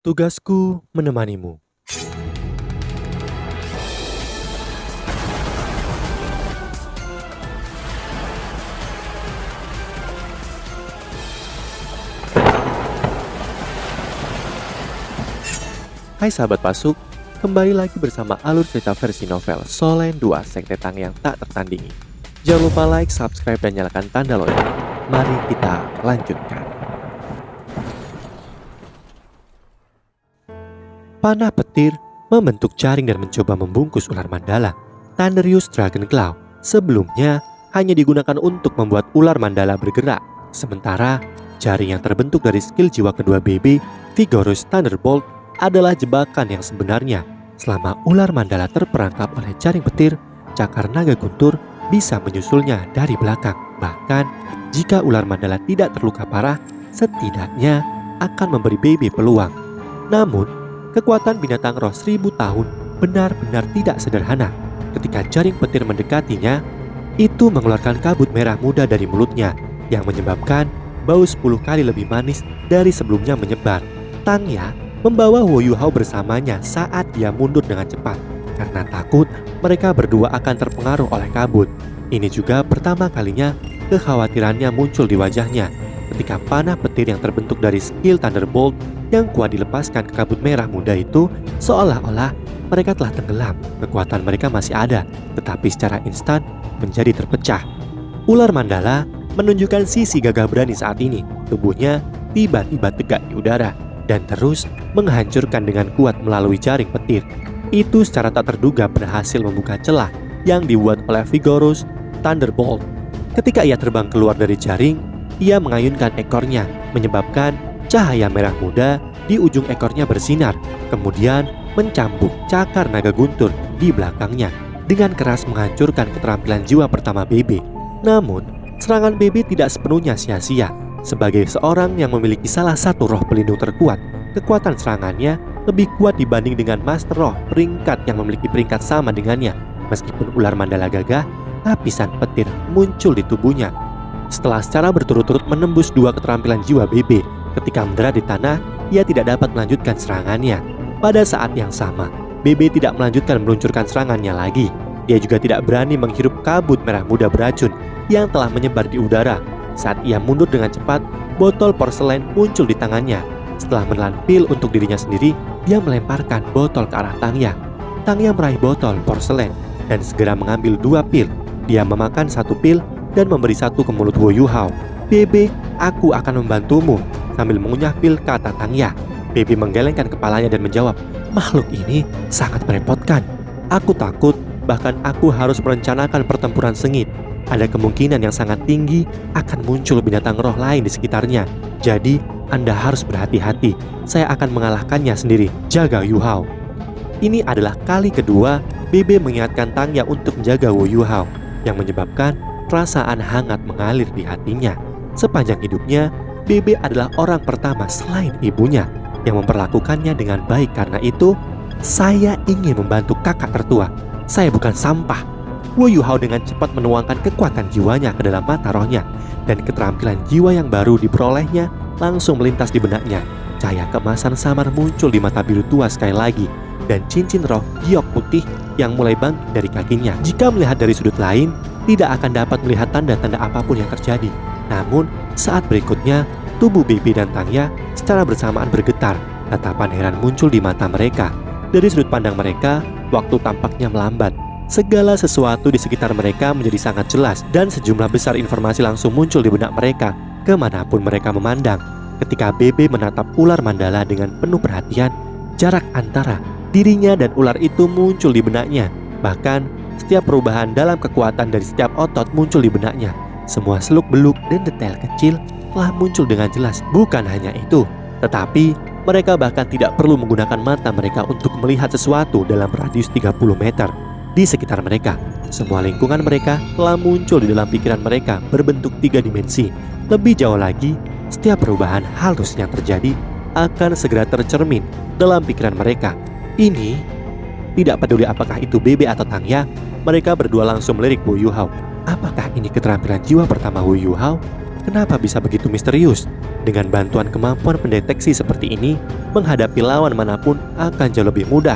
Tugasku menemanimu. Hai sahabat Pasuk, kembali lagi bersama alur cerita versi novel Solen 2 Sekte Tang yang tak tertandingi. Jangan lupa like, subscribe, dan nyalakan tanda lonceng. Mari kita lanjutkan. Panah petir membentuk jaring dan mencoba membungkus ular mandala. Thunderius Dragon Claw sebelumnya hanya digunakan untuk membuat ular mandala bergerak. Sementara jaring yang terbentuk dari skill jiwa kedua BB, Vigorous Thunderbolt, adalah jebakan yang sebenarnya. Selama ular mandala terperangkap oleh jaring petir, cakar naga guntur bisa menyusulnya dari belakang. Bahkan jika ular mandala tidak terluka parah, setidaknya akan memberi BB peluang. Namun kekuatan binatang roh 1000 tahun benar-benar tidak sederhana. Ketika jaring petir mendekatinya, itu mengeluarkan kabut merah muda dari mulutnya yang menyebabkan bau 10 kali lebih manis dari sebelumnya menyebar. Tangya membawa Wo Yu Hao bersamanya saat dia mundur dengan cepat karena takut mereka berdua akan terpengaruh oleh kabut. Ini juga pertama kalinya kekhawatirannya muncul di wajahnya ketika panah petir yang terbentuk dari skill Thunderbolt yang kuat dilepaskan ke kabut merah muda itu, seolah-olah mereka telah tenggelam. Kekuatan mereka masih ada, tetapi secara instan menjadi terpecah. Ular mandala menunjukkan sisi gagah berani saat ini. Tubuhnya tiba-tiba tegak di udara dan terus menghancurkan dengan kuat melalui jaring petir. Itu secara tak terduga berhasil membuka celah yang dibuat oleh Vigorous Thunderbolt. Ketika ia terbang keluar dari jaring, ia mengayunkan ekornya, menyebabkan cahaya merah muda di ujung ekornya bersinar, kemudian mencambuk cakar naga guntur di belakangnya dengan keras menghancurkan keterampilan jiwa pertama BB. Namun, serangan BB tidak sepenuhnya sia-sia. Sebagai seorang yang memiliki salah satu roh pelindung terkuat, kekuatan serangannya lebih kuat dibanding dengan Master Roh peringkat yang memiliki peringkat sama dengannya. Meskipun ular mandala gagah, lapisan petir muncul di tubuhnya. Setelah secara berturut-turut menembus 2 keterampilan jiwa BB, ketika mendarat di tanah, ia tidak dapat melanjutkan serangannya. Pada saat yang sama, BB tidak melanjutkan meluncurkan serangannya lagi. Dia juga tidak berani menghirup kabut merah muda beracun yang telah menyebar di udara. Saat ia mundur dengan cepat, botol porselen muncul di tangannya. Setelah menelan pil untuk dirinya sendiri, dia melemparkan botol ke arah Tangya. Tangya meraih botol porselen dan segera mengambil 2 pil. Dia memakan 1 pil dan memberi 1 ke mulut Wo Yu Hao. "BB, aku akan membantumu," sambil mengunyah pil kata Tangya. BB menggelengkan kepalanya dan menjawab, "Makhluk ini sangat merepotkan. Aku takut, bahkan aku harus merencanakan pertempuran sengit. Ada kemungkinan yang sangat tinggi akan muncul binatang roh lain di sekitarnya. Jadi, Anda harus berhati-hati. Saya akan mengalahkannya sendiri. Jaga Yu Hao." Ini adalah kali kedua BB mengingatkan Tangya untuk menjaga Wo Yu Hao, yang menyebabkan perasaan hangat mengalir di hatinya. Sepanjang hidupnya, BB adalah orang pertama selain ibunya yang memperlakukannya dengan baik. Karena itu, "Saya ingin membantu kakak tertua. Saya bukan sampah." Wo Yu Hao dengan cepat menuangkan kekuatan jiwanya ke dalam mata rohnya, dan keterampilan jiwa yang baru diperolehnya langsung melintas di benaknya. Cahaya keemasan samar muncul di mata biru tua sekali lagi, dan cincin roh giok putih yang mulai bangkit dari kakinya. Jika melihat dari sudut lain, tidak akan dapat melihat tanda-tanda apapun yang terjadi. Namun, saat berikutnya, tubuh BB dan Tangya secara bersamaan bergetar. Tatapan heran muncul di mata mereka. Dari sudut pandang mereka, waktu tampaknya melambat. Segala sesuatu di sekitar mereka menjadi sangat jelas, dan sejumlah besar informasi langsung muncul di benak mereka kemanapun mereka memandang. Ketika BB menatap ular mandala dengan penuh perhatian, jarak antara dirinya dan ular itu muncul di benaknya. Bahkan setiap perubahan dalam kekuatan dari setiap otot muncul di benaknya. Semua seluk-beluk dan detail kecil telah muncul dengan jelas. Bukan hanya itu, tetapi mereka bahkan tidak perlu menggunakan mata mereka untuk melihat sesuatu dalam radius 30 meter di sekitar mereka. Semua lingkungan mereka telah muncul di dalam pikiran mereka berbentuk 3 dimensi. Lebih jauh lagi, setiap perubahan halus yang terjadi akan segera tercermin dalam pikiran mereka. Ini tidak peduli apakah itu BB atau Tangya, mereka berdua langsung melirik Wo Yu Hao. Apakah ini keterampilan jiwa pertama Wo Yu Hao? kenapa bisa begitu misterius? Dengan bantuan kemampuan pendeteksi seperti ini, menghadapi lawan manapun akan jauh lebih mudah.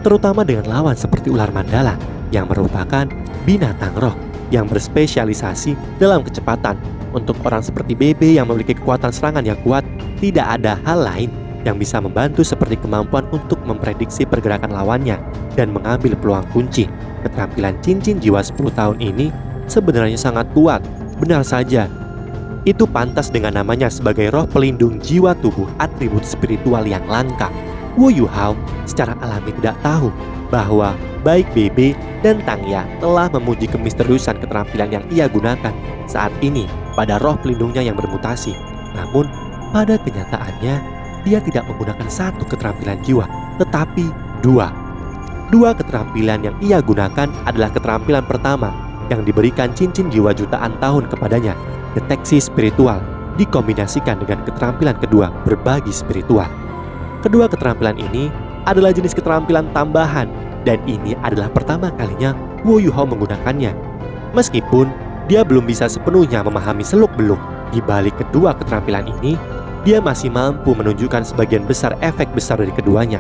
Terutama dengan lawan seperti ular mandala yang merupakan binatang roh yang berspesialisasi dalam kecepatan. Untuk orang seperti BB yang memiliki kekuatan serangan yang kuat, tidak ada hal lain yang bisa membantu seperti kemampuan untuk memprediksi pergerakan lawannya dan mengambil peluang kunci. Keterampilan cincin jiwa 10 tahun ini sebenarnya sangat kuat. Benar saja, itu pantas dengan namanya sebagai roh pelindung jiwa tubuh atribut spiritual yang langka. Wu Yuhao secara alami tidak tahu bahwa baik BB dan Tangya telah memuji kemisteriusan keterampilan yang ia gunakan saat ini pada roh pelindungnya yang bermutasi. Namun, pada kenyataannya, dia tidak menggunakan satu keterampilan jiwa, tetapi dua. Dua keterampilan yang ia gunakan adalah keterampilan pertama yang diberikan cincin jiwa jutaan tahun kepadanya, deteksi spiritual, dikombinasikan dengan keterampilan kedua, berbagi spiritual. Kedua keterampilan ini adalah jenis keterampilan tambahan, dan ini adalah pertama kalinya Wu Yuhao menggunakannya. Meskipun dia belum bisa sepenuhnya memahami seluk-beluk di balik kedua keterampilan ini, dia masih mampu menunjukkan sebagian besar efek besar dari keduanya.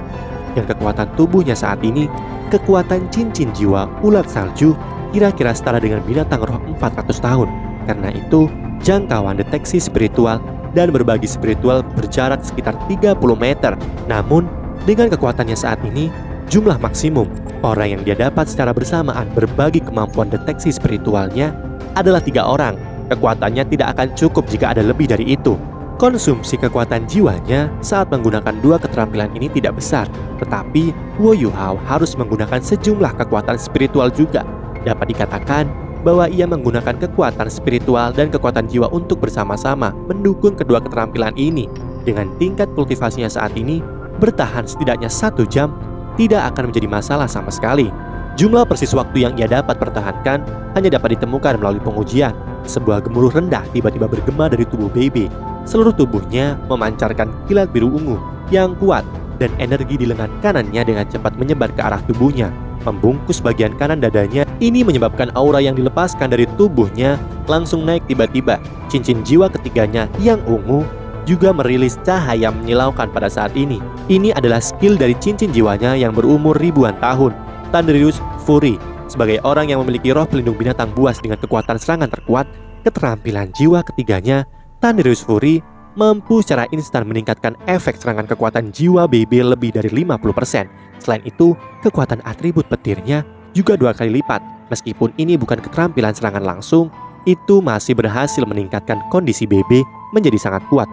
Yang kekuatan tubuhnya saat ini, kekuatan cincin jiwa ulat salju kira-kira setara dengan binatang roh 400 tahun. Karena itu, jangkauan deteksi spiritual dan berbagi spiritual berjarak sekitar 30 meter. Namun, dengan kekuatannya saat ini, jumlah maksimum orang yang dia dapat secara bersamaan berbagi kemampuan deteksi spiritualnya adalah 3 orang. Kekuatannya tidak akan cukup jika ada lebih dari itu. Konsumsi kekuatan jiwanya saat menggunakan dua keterampilan ini tidak besar, tetapi Wu Yuhao harus menggunakan sejumlah kekuatan spiritual juga. Dapat dikatakan bahwa ia menggunakan kekuatan spiritual dan kekuatan jiwa untuk bersama-sama mendukung kedua keterampilan ini. Dengan tingkat kultivasinya saat ini, bertahan setidaknya 1 jam tidak akan menjadi masalah sama sekali. Jumlah persis waktu yang ia dapat pertahankan hanya dapat ditemukan melalui pengujian. Sebuah gemuruh rendah tiba-tiba bergema dari tubuh BB. Seluruh tubuhnya memancarkan kilat biru ungu yang kuat, dan energi di lengan kanannya dengan cepat menyebar ke arah tubuhnya, membungkus bagian kanan dadanya. Ini menyebabkan aura yang dilepaskan dari tubuhnya langsung naik tiba-tiba. Cincin jiwa ketiganya yang ungu juga merilis cahaya menyilaukan pada saat ini. Ini adalah skill dari cincin jiwanya yang berumur ribuan tahun, Thunderius Fury. Sebagai orang yang memiliki roh pelindung binatang buas dengan kekuatan serangan terkuat, keterampilan jiwa ketiganya, Thunderius Fury, mampu secara instan meningkatkan efek serangan kekuatan jiwa BB lebih dari 50%. Selain itu, kekuatan atribut petirnya juga 2 kali lipat. Meskipun ini bukan keterampilan serangan langsung, itu masih berhasil meningkatkan kondisi BB menjadi sangat kuat.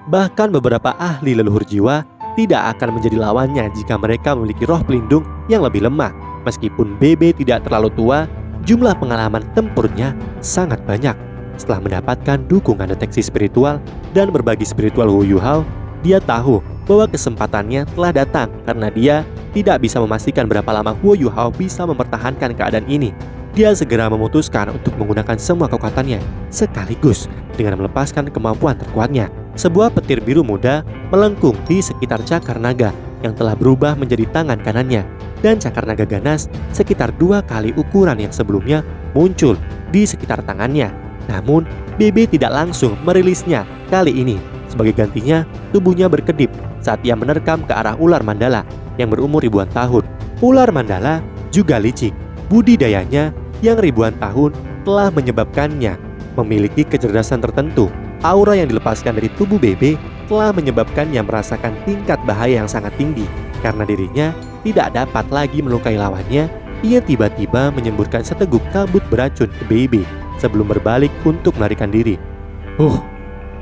Bahkan beberapa ahli leluhur jiwa tidak akan menjadi lawannya jika mereka memiliki roh pelindung yang lebih lemah. Meskipun BB tidak terlalu tua, jumlah pengalaman tempurnya sangat banyak. Setelah mendapatkan dukungan deteksi spiritual dan berbagi spiritual Wu Yuhao, dia tahu bahwa kesempatannya telah datang karena dia tidak bisa memastikan berapa lama Wu Yuhao bisa mempertahankan keadaan ini. Dia segera memutuskan untuk menggunakan semua kekuatannya sekaligus dengan melepaskan kemampuan terkuatnya. Sebuah petir biru muda melengkung di sekitar cakar naga yang telah berubah menjadi tangan kanannya, dan cakar naga ganas sekitar 2 kali ukuran yang sebelumnya muncul di sekitar tangannya. Namun, BB tidak langsung merilisnya kali ini. Sebagai gantinya, tubuhnya berkedip saat ia menerkam ke arah ular mandala yang berumur ribuan tahun. Ular mandala juga licik. Budidayanya yang ribuan tahun telah menyebabkannya memiliki kecerdasan tertentu. Aura yang dilepaskan dari tubuh BB telah menyebabkannya merasakan tingkat bahaya yang sangat tinggi. Karena dirinya tidak dapat lagi melukai lawannya, ia tiba-tiba menyemburkan seteguk kabut beracun ke BB sebelum berbalik untuk melarikan diri.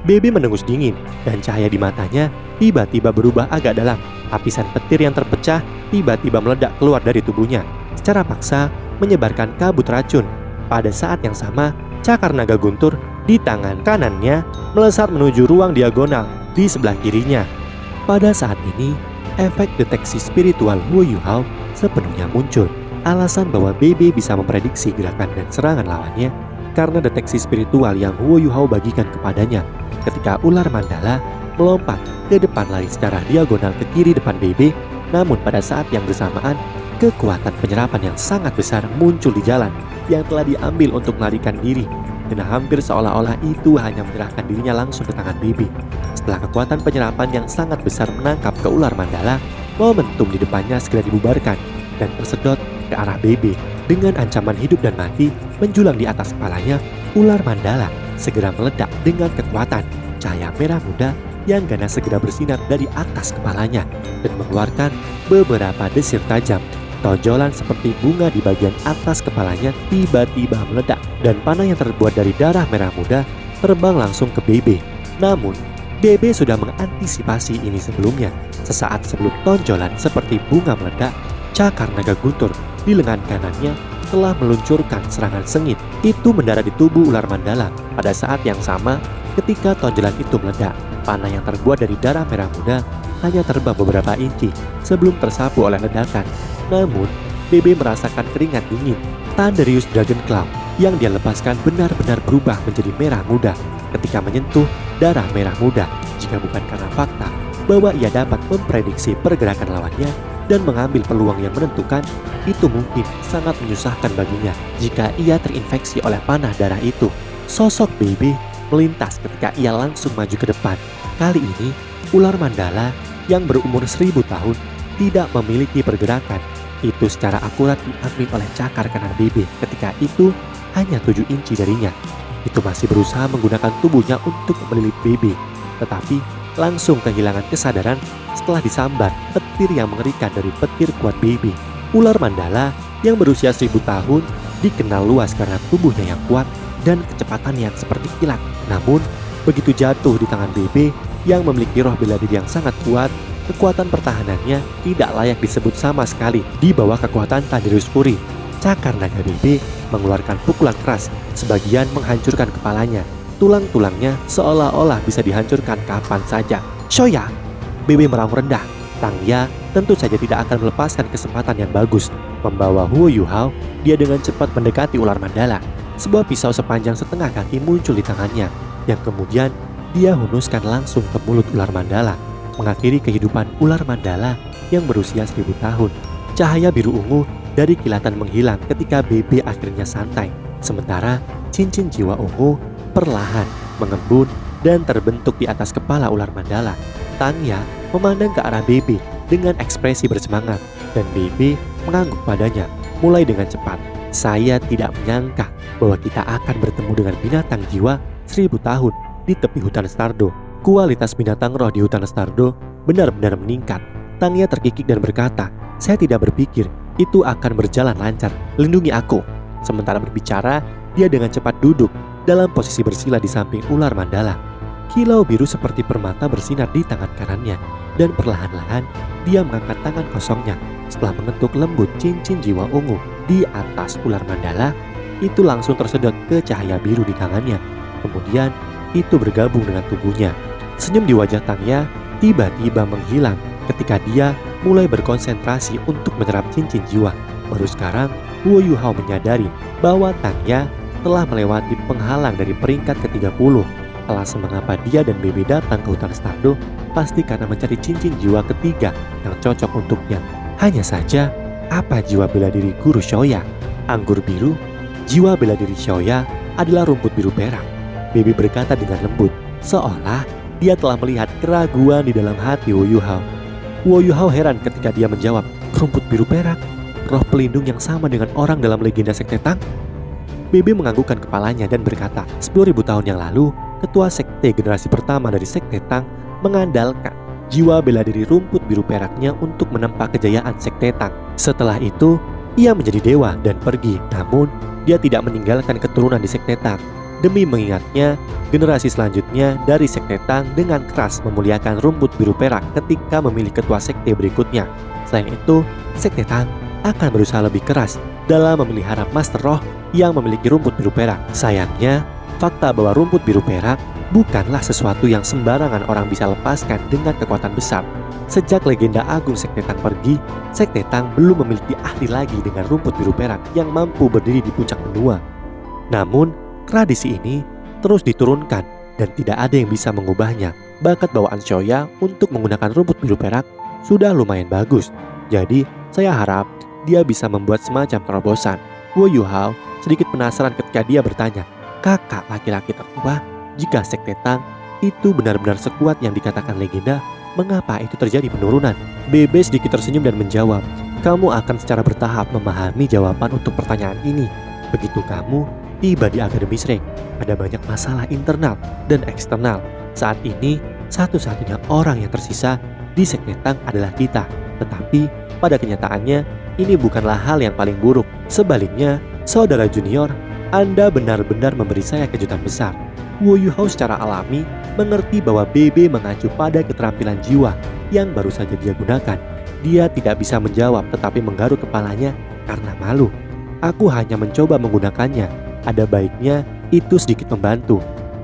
BB mendengus dingin dan cahaya di matanya tiba-tiba berubah agak dalam. Lapisan petir yang terpecah tiba-tiba meledak keluar dari tubuhnya secara paksa, menyebarkan kabut racun. Pada saat yang sama, cakar naga guntur di tangan kanannya melesat menuju ruang diagonal di sebelah kirinya. Pada saat ini, efek deteksi spiritual Wu Yuhao sepenuhnya muncul. Alasan bahwa BB bisa memprediksi gerakan dan serangan lawannya karena deteksi spiritual yang Wu Yuhao bagikan kepadanya. Ketika ular mandala melompat ke depan lari secara diagonal ke kiri depan BB, namun pada saat yang bersamaan, kekuatan penyerapan yang sangat besar muncul di jalan yang telah diambil untuk melarikan diri. dan hampir seolah-olah itu hanya menyerahkan dirinya langsung ke tangan Bebe. Setelah kekuatan penyerapan yang sangat besar menangkap ke ular mandala, momentum di depannya segera dibubarkan dan tersedot ke arah Bebe. Dengan ancaman hidup dan mati menjulang di atas kepalanya, ular mandala segera meledak dengan kekuatan. Cahaya merah muda yang ganas segera bersinar dari atas kepalanya dan mengeluarkan beberapa desir tajam. Tonjolan seperti bunga di bagian atas kepalanya tiba-tiba meledak dan panah yang terbuat dari darah merah muda terbang langsung ke Bebe. Namun, Bebe sudah mengantisipasi ini sebelumnya. Sesaat sebelum tonjolan seperti bunga meledak, cakar naga guntur di lengan kanannya telah meluncurkan serangan sengit. Itu mendarat di tubuh ular mandala. Pada saat yang sama, ketika tonjolan itu meledak, panah yang terbuat dari darah merah muda hanya terbang beberapa inci sebelum tersapu oleh ledakan. Namun, Bebe merasakan keringat dingin. Thunderius Dragon Claw yang dia lepaskan benar-benar berubah menjadi merah muda ketika menyentuh darah merah muda. Jika bukan karena fakta bahwa ia dapat memprediksi pergerakan lawannya dan mengambil peluang yang menentukan, itu mungkin sangat menyusahkan baginya jika ia terinfeksi oleh panah darah itu. Sosok Bebe melintas ketika ia langsung maju ke depan. Kali ini, ular mandala yang berumur 1000 tahun tidak memiliki pergerakan. Itu secara akurat diambil oleh cakar kanan Bebe ketika itu hanya 7 inci darinya. Itu masih berusaha menggunakan tubuhnya untuk melilit Bebe, tetapi langsung kehilangan kesadaran setelah disambar petir yang mengerikan dari petir kuat Bebe. Ular mandala yang berusia 1000 tahun dikenal luas karena tubuhnya yang kuat dan kecepatan yang seperti kilat. Namun, begitu jatuh di tangan Bebe yang memiliki roh bela diri yang sangat kuat, kekuatan pertahanannya tidak layak disebut sama sekali di bawah kekuatan Thunderius Fury. Cakar naga Bebe mengeluarkan pukulan keras, sebagian menghancurkan kepalanya. Tulang-tulangnya seolah-olah bisa dihancurkan kapan saja. Shoya! Bebe meraung rendah. Tangya tentu saja tidak akan melepaskan kesempatan yang bagus. Membawa Huo Yuhao, dia dengan cepat mendekati ular mandala. Sebuah pisau sepanjang setengah kaki muncul di tangannya, yang kemudian dia hunuskan langsung ke mulut ular mandala, mengakhiri kehidupan ular mandala yang berusia 1000 tahun. Cahaya biru ungu dari kilatan menghilang ketika Bebe akhirnya santai, sementara cincin jiwa ungu perlahan mengembun dan terbentuk di atas kepala ular mandala. Tangya memandang ke arah Bebe dengan ekspresi bersemangat dan Bebe mengangguk padanya mulai dengan cepat. Saya tidak menyangka bahwa kita akan bertemu dengan binatang jiwa 1000 tahun di tepi hutan Stardo. Kualitas binatang roh di hutan Stardo benar-benar meningkat. Tangya terkikik dan berkata, saya tidak berpikir itu akan berjalan lancar. Lindungi aku. Sementara berbicara, dia dengan cepat duduk dalam posisi bersila di samping ular mandala. Kilau biru seperti permata bersinar di tangan kanannya dan perlahan-lahan dia mengangkat tangan kosongnya. Setelah mengetuk lembut cincin jiwa ungu di atas ular mandala, itu langsung tersedot ke cahaya biru di tangannya. Kemudian itu bergabung dengan tubuhnya. Senyum di wajah Tangya tiba-tiba menghilang ketika dia mulai berkonsentrasi untuk menyerap cincin jiwa. Baru sekarang Huo Yuhao menyadari bahwa Tangya telah melewati penghalang dari peringkat ke-30. Alasan mengapa dia dan Bebe datang ke hutan Stardo pasti karena mencari cincin jiwa ketiga yang cocok untuknya. Hanya saja, apa jiwa bela diri guru Shoya? Anggur biru? Jiwa bela diri Shoya adalah rumput biru perak. Bebe berkata dengan lembut, seolah dia telah melihat keraguan di dalam hati Huo Yuhao. Huo Yuhao heran ketika dia menjawab, rumput biru perak? Roh pelindung yang sama dengan orang dalam legenda Sekte Tang? Bebe menganggukkan kepalanya dan berkata, 10.000 tahun yang lalu, ketua sekte generasi pertama dari Sekte Tang mengandalkan jiwa bela diri rumput biru peraknya untuk menempa kejayaan Sekte Tang. Setelah itu, ia menjadi dewa dan pergi. Namun, dia tidak meninggalkan keturunan di Sekte Tang. Demi mengingatnya, generasi selanjutnya dari Sekte Tang dengan keras memuliakan rumput biru perak ketika memilih ketua sekte berikutnya. Selain itu, Sekte Tang akan berusaha lebih keras dalam memelihara Master Roh yang memiliki rumput biru perak. Sayangnya, fakta bahwa rumput biru perak bukanlah sesuatu yang sembarangan orang bisa lepaskan dengan kekuatan besar. Sejak legenda agung Sekte Tang pergi, Sekte Tang belum memiliki ahli lagi dengan rumput biru perak yang mampu berdiri di puncak benua. Namun, tradisi ini terus diturunkan dan tidak ada yang bisa mengubahnya. Bakat bawaan Shoya untuk menggunakan rumput biru perak sudah lumayan bagus. Jadi, saya harap dia bisa membuat semacam terobosan. Huo Yuhao sedikit penasaran ketika dia bertanya, kakak laki-laki tertua, jika sekte Tang itu benar-benar sekuat yang dikatakan legenda, mengapa itu terjadi penurunan? Bebe sedikit tersenyum dan menjawab, kamu akan secara bertahap memahami jawaban untuk pertanyaan ini. Begitu kamu tiba di Akademi Shrek, ada banyak masalah internal dan eksternal. Saat ini, satu-satunya orang yang tersisa di sekte Tang adalah kita. Tetapi pada kenyataannya, ini bukanlah hal yang paling buruk. Sebaliknya, saudara junior, Anda benar-benar memberi saya kejutan besar. Wu Yuhao secara alami mengerti bahwa BB mengacu pada keterampilan jiwa yang baru saja dia gunakan. Dia tidak bisa menjawab tetapi menggaruk kepalanya karena malu. Aku hanya mencoba menggunakannya. Ada baiknya itu sedikit membantu.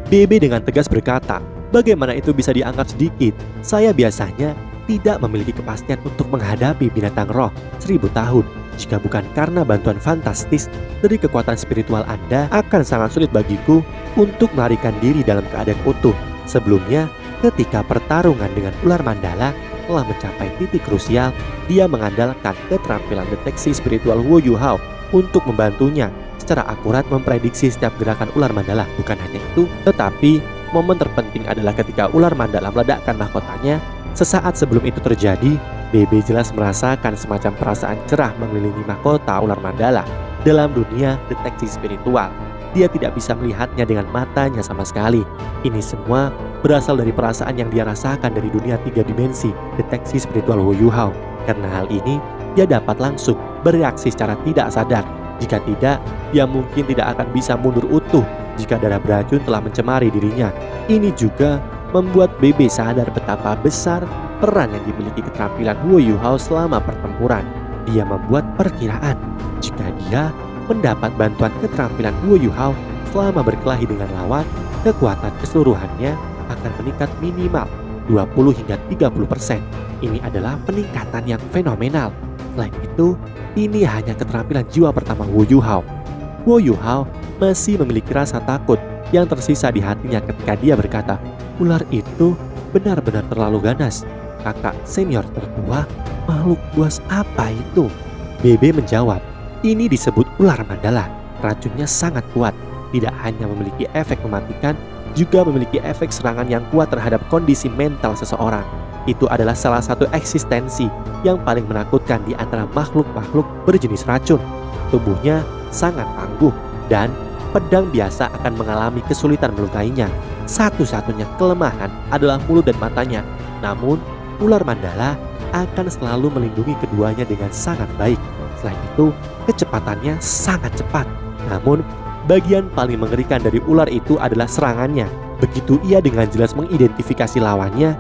BB dengan tegas berkata, bagaimana itu bisa dianggap sedikit? Saya biasanya tidak memiliki kepastian untuk menghadapi binatang roh 1000 tahun. Jika bukan karena bantuan fantastis dari kekuatan spiritual Anda, akan sangat sulit bagiku untuk melarikan diri dalam keadaan utuh. Sebelumnya, ketika pertarungan dengan ular mandala telah mencapai titik krusial, dia mengandalkan keterampilan deteksi spiritual Wu Yuhao untuk membantunya secara akurat memprediksi setiap gerakan ular mandala. Bukan hanya itu, tetapi momen terpenting adalah ketika ular mandala meledakkan mahkotanya. Sesaat sebelum itu terjadi, BB jelas merasakan semacam perasaan cerah mengelilingi mahkota ular mandala. Dalam dunia deteksi spiritual, dia tidak bisa melihatnya dengan matanya sama sekali. Ini semua berasal dari perasaan yang dia rasakan dari dunia 3 dimensi deteksi spiritual Wu Yuhao. Karena hal ini, dia dapat langsung bereaksi secara tidak sadar. Jika tidak, dia mungkin tidak akan bisa mundur utuh jika darah beracun telah mencemari dirinya. Ini juga membuat BB sadar betapa besar peran yang dimiliki keterampilan Wu Yuhao selama pertempuran. Dia membuat perkiraan jika dia mendapat bantuan keterampilan Wu Yuhao selama berkelahi dengan lawan, kekuatan keseluruhannya akan meningkat minimal 20 hingga 30%. Ini adalah peningkatan yang fenomenal. Selain itu, ini hanya keterampilan jiwa pertama Wu Yuhao. Wu Yuhao masih memiliki rasa takut yang tersisa di hatinya ketika dia berkata, ular itu benar-benar terlalu ganas. Kakak senior tertua, makhluk buas apa itu? BB menjawab, ini disebut ular mandala. Racunnya sangat kuat, tidak hanya memiliki efek mematikan, juga memiliki efek serangan yang kuat terhadap kondisi mental seseorang. Itu adalah salah satu eksistensi yang paling menakutkan di antara makhluk-makhluk berjenis racun. Tubuhnya sangat tangguh dan pedang biasa akan mengalami kesulitan melukainya. Satu-satunya kelemahan adalah mulut dan matanya. Namun, ular mandala akan selalu melindungi keduanya dengan sangat baik. Selain itu, kecepatannya sangat cepat. Namun, bagian paling mengerikan dari ular itu adalah serangannya. Begitu ia dengan jelas mengidentifikasi lawannya,